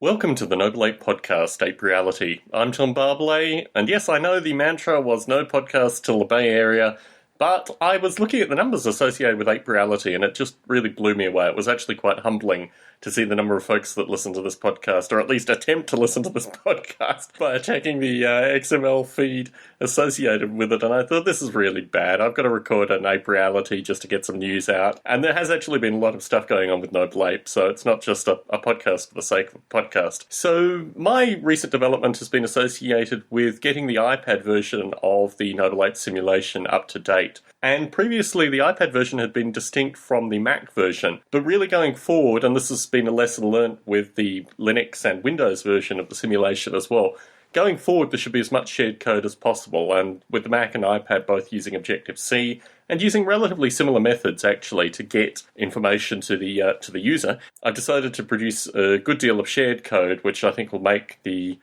Welcome to the Noble Ape Podcast, Ape Reality. I'm Tom Barbalet, and yes, I know the mantra was no podcast till the Bay Area, but I was looking at the numbers associated with Ape Reality, and it just really blew me away. It was actually quite humbling to see the number of folks that listen to this podcast, or at least attempt to listen to this podcast, by checking the XML feed associated with it, and I thought, this is really bad. I've got to record an Ape Reality just to get some news out, and there has actually been a lot of stuff going on with Noble Ape, so it's not just a podcast for the sake of a podcast. So my recent development has been associated with getting the iPad version of the Noble Ape simulation up to date. And previously, the iPad version had been distinct from the Mac version. But really going forward, and this has been a lesson learnt with the Linux and Windows version of the simulation as well, going forward, there should be as much shared code as possible. And with the Mac and iPad both using Objective-C, and using relatively similar methods, actually, to get information to the user, I've decided to produce a good deal of shared code, which I think will make the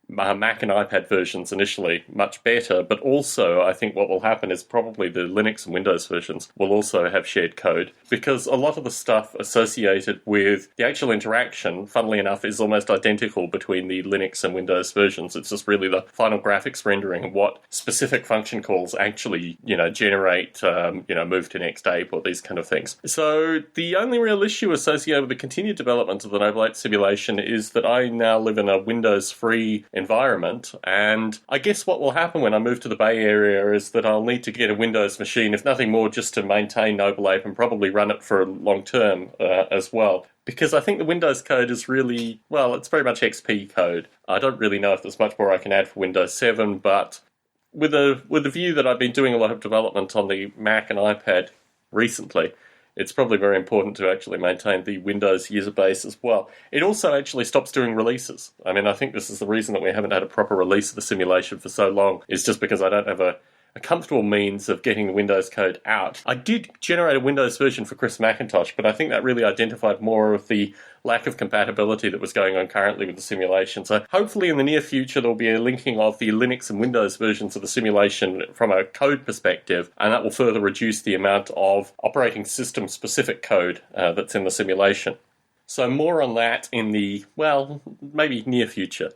Mac and iPad versions initially much better, but also I think what will happen is probably the Linux and Windows versions will also have shared code, because a lot of the stuff associated with the actual interaction, funnily enough, is almost identical between the Linux and Windows versions. It's just really the final graphics rendering and what specific function calls actually, generate, move to next ape or these kind of things. So the only real issue associated with the continued development of the Noble Ape simulation is that I now live in a Windows-free environment, and I guess what will happen when I move to the Bay Area is that I'll need to get a Windows machine, if nothing more, just to maintain Noble Ape and probably run it for long term as well. Because I think the Windows code is really, it's very much XP code. I don't really know if there's much more I can add for Windows 7, but with the view that I've been doing a lot of development on the Mac and iPad recently, it's probably very important to actually maintain the Windows user base as well. It also actually stops doing releases. I mean, I think this is the reason that we haven't had a proper release of the simulation for so long, is just because I don't have a comfortable means of getting the Windows code out. I did generate a Windows version for Chris Macintosh, but I think that really identified more of the lack of compatibility that was going on currently with the simulation. So hopefully in the near future there will be a linking of the Linux and Windows versions of the simulation from a code perspective, and that will further reduce the amount of operating system specific code that's in the simulation. So more on that in the, maybe near future.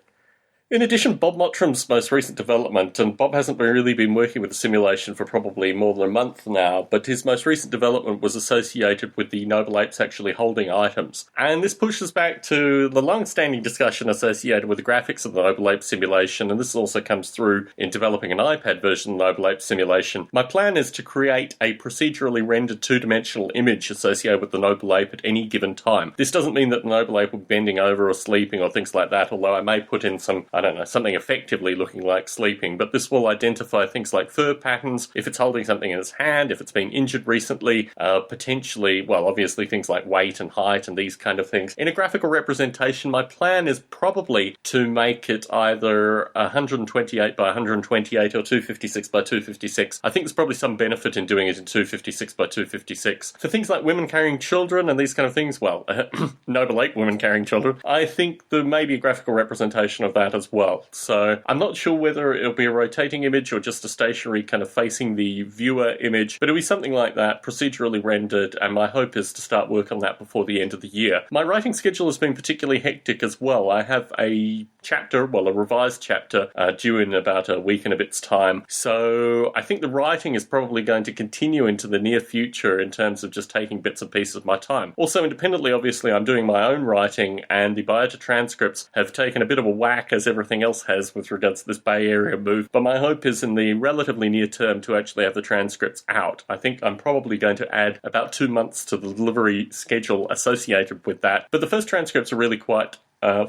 In addition, Bob Mottram's most recent development, and Bob hasn't really been working with the simulation for probably more than a month now, but his most recent development was associated with the Noble Apes actually holding items. And this pushes back to the long-standing discussion associated with the graphics of the Noble Ape simulation, and this also comes through in developing an iPad version of the Noble Ape simulation. My plan is to create a procedurally rendered two-dimensional image associated with the Noble Ape at any given time. This doesn't mean that the Noble Ape will be bending over or sleeping or things like that, although I may put in some, something effectively looking like sleeping, but this will identify things like fur patterns, if it's holding something in its hand, if it's been injured recently, potentially, obviously things like weight and height and these kind of things. In a graphical representation, my plan is probably to make it either 128 by 128 or 256 by 256. I think there's probably some benefit in doing it in 256 by 256. For things like women carrying children and these kind of things, Noble Ape women carrying children, I think there may be a graphical representation of that as well. So I'm not sure whether it'll be a rotating image or just a stationary kind of facing the viewer image, but it'll be something like that, procedurally rendered, and my hope is to start work on that before the end of the year. My writing schedule has been particularly hectic as well. I have a revised chapter due in about a week and a bit's time, so I think the writing is probably going to continue into the near future in terms of just taking bits and pieces of my time. Also, independently, obviously, I'm doing my own writing, and the Biota transcripts have taken a bit of a whack as everything else has with regards to this Bay Area move, but my hope is in the relatively near term to actually have the transcripts out. I think I'm probably going to add about 2 months to the delivery schedule associated with that, but the first transcripts are really quite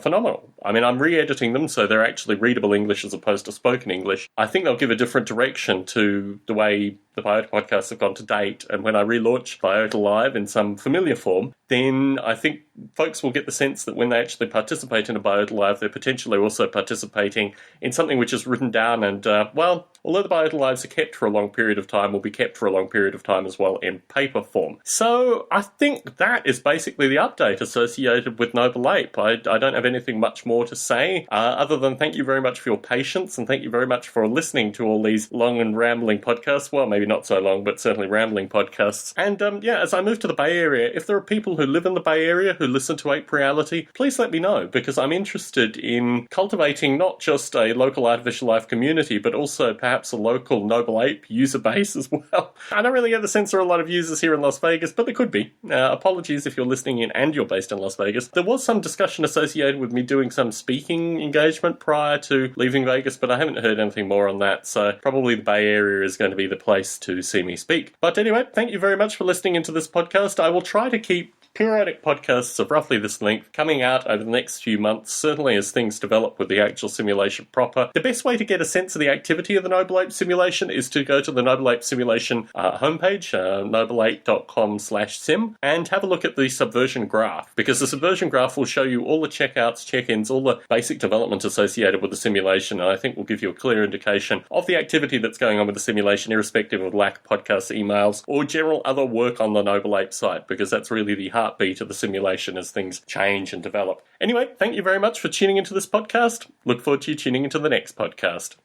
phenomenal. I mean, I'm re-editing them so they're actually readable English as opposed to spoken English. I think they'll give a different direction to the way the Biota podcasts have gone to date, and when I relaunch Biota Live in some familiar form, then I think folks will get the sense that when they actually participate in a Biota Live, they're potentially also participating in something which is written down and, although the Biota Lives are kept for a long period of time, will be kept for a long period of time as well in paper form. So I think that is basically the update associated with Noble Ape. I don't have anything much more to say, other than thank you very much for your patience, and thank you very much for listening to all these long and rambling podcasts. Well, maybe maybe not so long, but certainly rambling podcasts. And as I move to the Bay Area, if there are people who live in the Bay Area who listen to Ape Reality, please let me know, because I'm interested in cultivating not just a local artificial life community, but also perhaps a local Noble Ape user base as well. I don't really get the sense there are a lot of users here in Las Vegas, but there could be. Apologies if you're listening in and you're based in Las Vegas. There was some discussion associated with me doing some speaking engagement prior to leaving Vegas, but I haven't heard anything more on that, so probably the Bay Area is going to be the place to see me speak. But anyway, thank you very much for listening into this podcast. I will try to keep periodic podcasts of roughly this length coming out over the next few months, certainly as things develop with the actual simulation proper. The best way to get a sense of the activity of the Noble Ape simulation is to go to the Noble Ape simulation homepage, nobleape.com/sim, and have a look at the subversion graph, because the subversion graph will show you all the checkouts, check-ins, all the basic development associated with the simulation, and I think will give you a clear indication of the activity that's going on with the simulation, irrespective of lack of podcasts, emails, or general other work on the Noble Ape site, because that's really the heartbeat of the simulation as things change and develop. Anyway, thank you very much for tuning into this podcast. Look forward to you tuning into the next podcast.